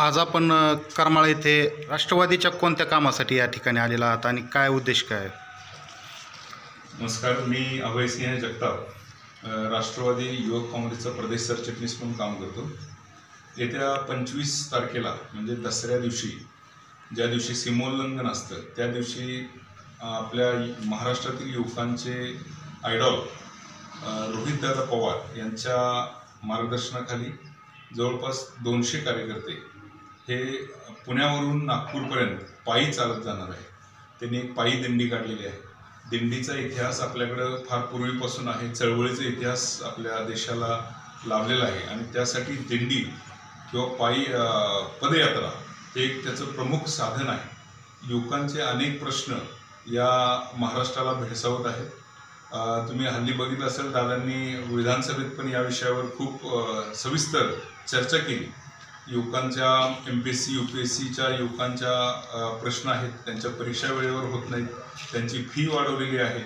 आज आपण करमाळा येथे राष्ट्रवादीच्या कोणत्या कामासाठी या ठिकाणी आलेला आहात आणि काय उद्देश काय आहे? नमस्कार, मी अभयसिंह जगताप, राष्ट्रवादी युवक काँग्रेसचा प्रदेश सरचिटणीस म्हणून काम करतो. येत्या 25 तारखेला म्हणजे दसऱ्या दिवशी, ज्या दिवशी सीमोल्लंघन असतं, त्या दिवशी आपल्या महाराष्ट्रातील युवकांचे आयडॉल रोहितदादा पवार यांच्या मार्गदर्शनाखाली जवळपास 200 कार्यकर्ते हे पुण्यावरून नागपूरपर्यंत पायी चालत जाणार आहे. त्यांनी एक पायी दिंडी काढलेली आहे. दिंडीचा इतिहास आपल्याकडं फार पूर्वीपासून आहे. चळवळीचा इतिहास आपल्या देशाला लाभलेला आहे आणि त्यासाठी दिंडी किंवा पायी पदयात्रा हे एक त्याचं प्रमुख साधन आहे. युवकांचे अनेक प्रश्न या महाराष्ट्राला भेडसावत आहेत. तुम्ही हल्ली बघितलं असेल, दादांनी विधानसभेत पण या विषयावर खूप सविस्तर चर्चा केली. युवकांच्या MPSC UPSCच्या युवकांच्या प्रश्न आहेत, त्यांच्या परीक्षा वेळेवर होत नाहीत, त्यांची फी वाढवलेली आहे,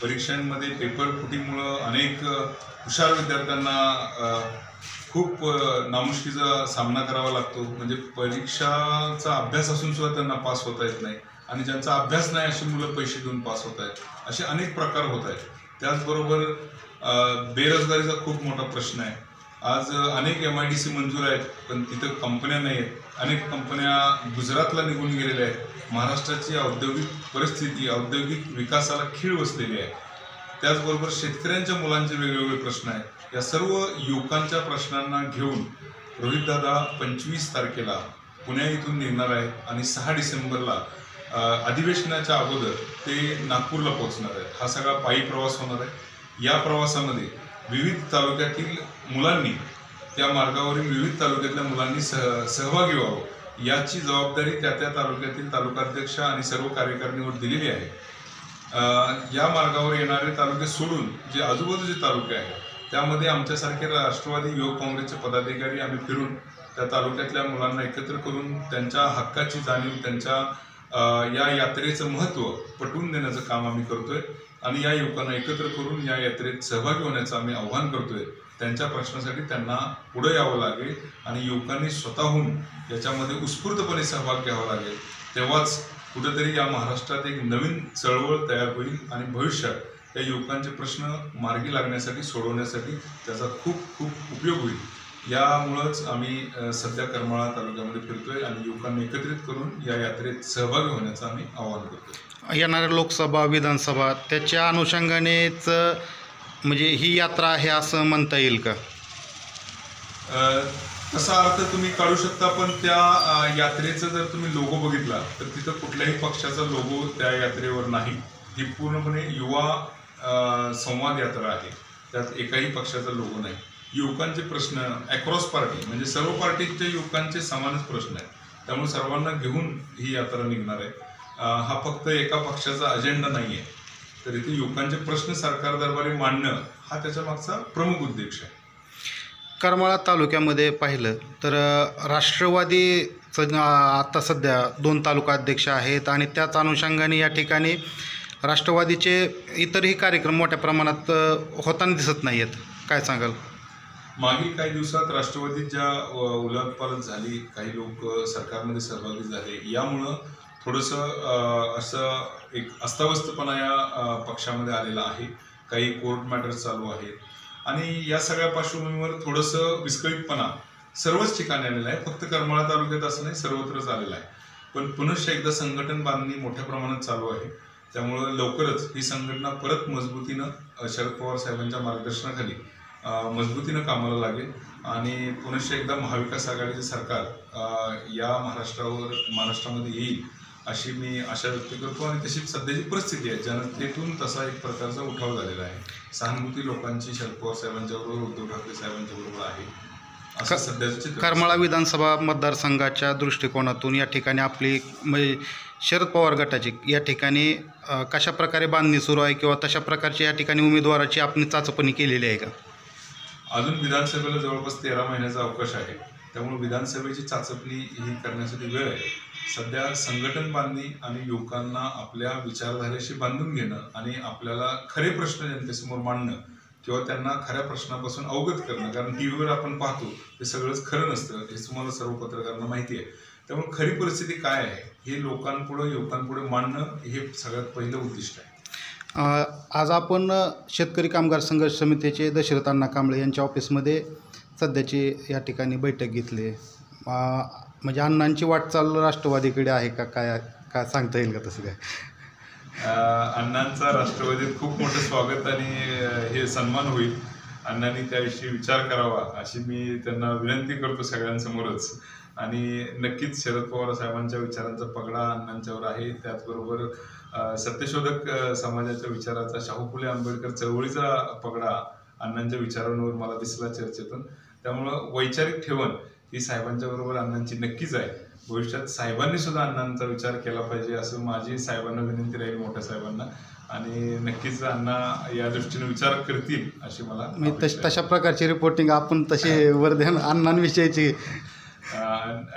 परीक्षांमध्ये पेपर फुटीमुळं अनेक हुशार विद्यार्थ्यांना खूप नामुष्कीचा सामना करावा लागतो. म्हणजे परीक्षाचा अभ्यास असून सुद्धा त्यांना पास होता येत नाही आणि ज्यांचा अभ्यास नाही अशी मुलं पैसे देऊन पास होत आहेत. असे अनेक प्रकार होत आहेत. त्याचबरोबर बेरोजगारीचा खूप मोठा प्रश्न आहे. आज अनेक MIDC मंजूर आहेत, पण तिथं कंपन्या नाही आहेत. अनेक कंपन्या गुजरातला निघून गेलेल्या आहेत. महाराष्ट्राची औद्योगिक परिस्थिती, औद्योगिक विकासाला खीळ बसलेली आहे. त्याचबरोबर शेतकऱ्यांच्या मुलांचे वेगवेगळे प्रश्न आहेत. या सर्व युवकांच्या प्रश्नांना घेऊन रोहितदादा 25 तारखेला पुण्या इथून निघणार आहेत आणि 6 डिसेंबरला अधिवेशनाच्या अगोदर ते नागपूरला पोहोचणार आहेत. हा सगळा पायी प्रवास होणार आहे. या प्रवासामध्ये विविध तालुक्यातील मुलांनी, त्या मार्गावरील विविध तालुक्यातल्या मुलांनी सहभागी व्हावं याची जबाबदारी त्या तालुक्यातील तालुकाध्यक्ष आणि सर्व कार्यकारिणीवर दिलेली आहे. या मार्गावर येणारे तालुके सोडून जे आजूबाजूचे तालुके आहेत त्यामध्ये आमच्यासारखे राष्ट्रवादी युवक काँग्रेसचे पदाधिकारी आम्ही फिरून त्या तालुक्यातल्या मुलांना एकत्र करून त्यांच्या हक्काची जाणीव, त्यांच्या या यात्रेचं महत्त्व पटवून देण्याचं काम आम्ही करतोय आणि या युवकांना एकत्र करून या यात्रेत सहभागी होण्याचं आम्ही आव्हान करतोय. त्यांच्या प्रश्नासाठी त्यांना पुढे यावं लागेल आणि युवकांनी स्वतःहून याच्यामध्ये उत्स्फूर्तपणे सहभाग घ्यावा लागेल. तेव्हाच कुठेतरी या महाराष्ट्रात एक नवीन चळवळ तयार होईल आणि भविष्यात या युवकांचे प्रश्न मार्गी लागण्यासाठी, सोडवण्यासाठी त्याचा खूप खूप उपयोग होईल. यामुळंच आम्ही सध्या करमाळा तालुक्यामध्ये फिरतोय आणि युवकांना एकत्रित करून या यात्रेत सहभागी होण्याचं आम्ही आवाहन करतोय. येणाऱ्या लोकसभा, विधानसभा त्याच्या अनुषंगानेच म्हणजे ही यात्रा आहे असं म्हणता येईल का? तसा अर्थ तुम्ही काढू शकता, पण त्या यात्रेचा जर तुम्ही लोगो बघितला तर तिथं कुठल्याही पक्षाचा लोगो त्या यात्रेवर नाही. ही पूर्णपणे युवा संवाद यात्रा आहे. त्यात एकाही पक्षाचा लोगो नाही. युवकांचे प्रश्न अक्रॉस पार्टी म्हणजे सर्व पार्टीच्या युवकांचे समानच प्रश्न आहेत. त्यामुळे सर्वांना घेऊन ही यात्रा निघणार आहे. हा फक्त एका पक्षाचा अजेंडा नाही आहे. तर इथे युवकांचे प्रश्न सरकार दरबारी मांडणं हा त्याच्या मागचा प्रमुख उद्देश आहे. करमाळा तालुक्यामध्ये पाहिलं तर राष्ट्रवादीचं आता सध्या 2 तालुका अध्यक्ष आहेत आणि त्याच अनुषंगाने या ठिकाणी राष्ट्रवादीचे इतरही कार्यक्रम मोठ्या प्रमाणात होताना दिसत नाही आहेत. काय सांगाल? मागील काही दिवसात राष्ट्रवादीत ज्या उलटपालट झाली, काही लोक सरकारमध्ये सहभागी झाले, यामुळं थोडंसं असं एक अस्ताव्यस्तपणा या पक्षामध्ये आलेला आहे. काही कोर्ट मॅटर्स चालू आहेत आणि या सगळ्या पार्श्वभूमीवर थोडंसं विस्कळीतपणा सर्वच ठिकाणी आलेला आहे. फक्त करमाळा तालुक्यात असं नाही, सर्वत्रच आलेला आहे. पण पुनश्च एकदा संघटन बांधणी मोठ्या प्रमाणात चालू आहे. त्यामुळं लवकरच ही संघटना परत मजबूतीनं शरद पवार साहेबांच्या मार्गदर्शनाखाली मजबूतीनं कामाला लागेल आणि पुनश्च एकदा महाविकास आघाडीचे सरकार या महाराष्ट्रामध्ये येईल अशी मी आशा व्यक्त करतो. आणि तशी सध्याची परिस्थिती आहे, जनतेतून तसा एक प्रकारचा उठाव झालेला आहे. सहानुभूती लोकांची शरद पवार साहेबांच्याबरोबर, उद्धव ठाकरे साहेबांच्या बरोबर आहे असं सध्याचं चित्र. करमाळा विधानसभा मतदारसंघाच्या दृष्टिकोनातून या ठिकाणी आपली म्हणजे शरद पवार गटाची या ठिकाणी कशा प्रकारे बांधणी सुरू आहे किंवा तशा प्रकारची या ठिकाणी उमेदवाराची आपण चाचपणी केलेली आहे का? अजून विधानसभेला जवळपास 13 महिन्याचा अवकाश आहे. त्यामुळे विधानसभेची चाचपणी ही करण्यासाठी वेळ आहे. सध्या संघटन बांधणी आणि युवकांना आपल्या विचारधारेशी बांधून घेणं आणि आपल्याला खरे प्रश्न जनतेसमोर मांडणं किंवा त्यांना खऱ्या प्रश्नापासून अवगत करणं. कारण टी व्हीवर आपण पाहतो ते सगळंच खरं नसतं, हे तुम्हाला सर्व पत्रकारांना माहिती आहे. त्यामुळे खरी परिस्थिती काय आहे हे युवकांपुढे मांडणं हे सगळ्यात पहिलं उद्दिष्ट आहे. आज आपण शेतकरी कामगार संघर्ष समितीचे दशरथ अण्णा कांबळे यांच्या ऑफिसमध्ये सध्याची या ठिकाणी बैठक घेतली. म्हणजे अण्णांची वाटचाल राष्ट्रवादीकडे आहे का, काय सांगता येईल का तसं काय? अण्णांचा राष्ट्रवादीत खूप मोठं स्वागत आणि हे सन्मान होईल. अण्णांनी त्याविषयी विचार करावा अशी मी त्यांना विनंती करतो सगळ्यांसमोरच. आणि नक्कीच शरद पवार साहेबांच्या विचारांचा पगडा अण्णांच्यावर आहे. त्याचबरोबर सत्यशोधक समाजाच्या विचाराचा, शाहू फुले आंबेडकर चळवळीचा पगडा अण्णांच्या विचारांवर मला दिसला चर्चेतून. त्यामुळं वैचारिक ठेवण ही साहेबांच्या बरोबर अण्णांची नक्कीच आहे. भविष्यात साहेबांनी सुद्धा अण्णांचा विचार केला पाहिजे असं माझी साहेबांना विनंती राहील, मोठ्या साहेबांना. आणि नक्कीच अण्णा या दृष्टीने विचार करतील अशी मला तशा प्रकारची रिपोर्टिंग आपण तशी वर्धन अण्णांविषयीची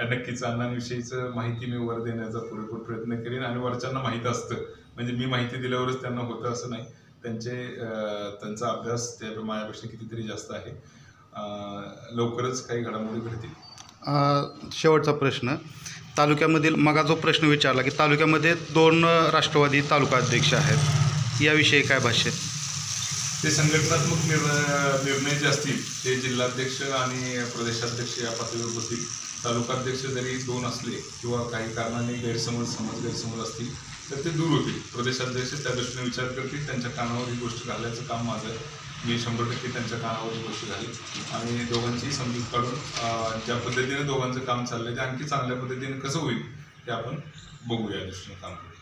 नक्कीच अण्णांविषयीचं माहिती मी वर देण्याचा पुरेपूर प्रयत्न करेन. आणि वरच्यांना माहीत असतं, म्हणजे मी माहिती दिल्यावरच त्यांना होतं असं नाही. त्यांचा अभ्यास त्या माझ्यापेक्षा कितीतरी जास्त आहे. लवकरच काही घडामोडी घडतील. शेवटचा प्रश्न, तालुक्यामधील मगा जो प्रश्न विचारला की तालुक्यामध्ये 2 राष्ट्रवादी तालुका अध्यक्ष आहेत, याविषयी काय भाष्य? ते संघटनात्मक निर्णय जे असतील ते जिल्हाध्यक्ष आणि प्रदेशाध्यक्ष या पातळीवर होतील. तालुकाध्यक्ष जरी 2 असले किंवा काही कारणाने गैरसमज असतील तर ते दूर होतील. प्रदेशाध्यक्ष त्या दृष्टीने विचार करतील, त्यांच्या कानावर ही गोष्ट घालायचं काम माझं आहे. मी 100% त्यांच्या कानावर ही गोष्ट घालीन आणि दोघांची समजूत काढून ज्या पद्धतीने दोघांचं काम चाललंय ते आणखी चांगल्या पद्धतीने कसं होईल ते आपण बघूया, दृष्टीने काम करू.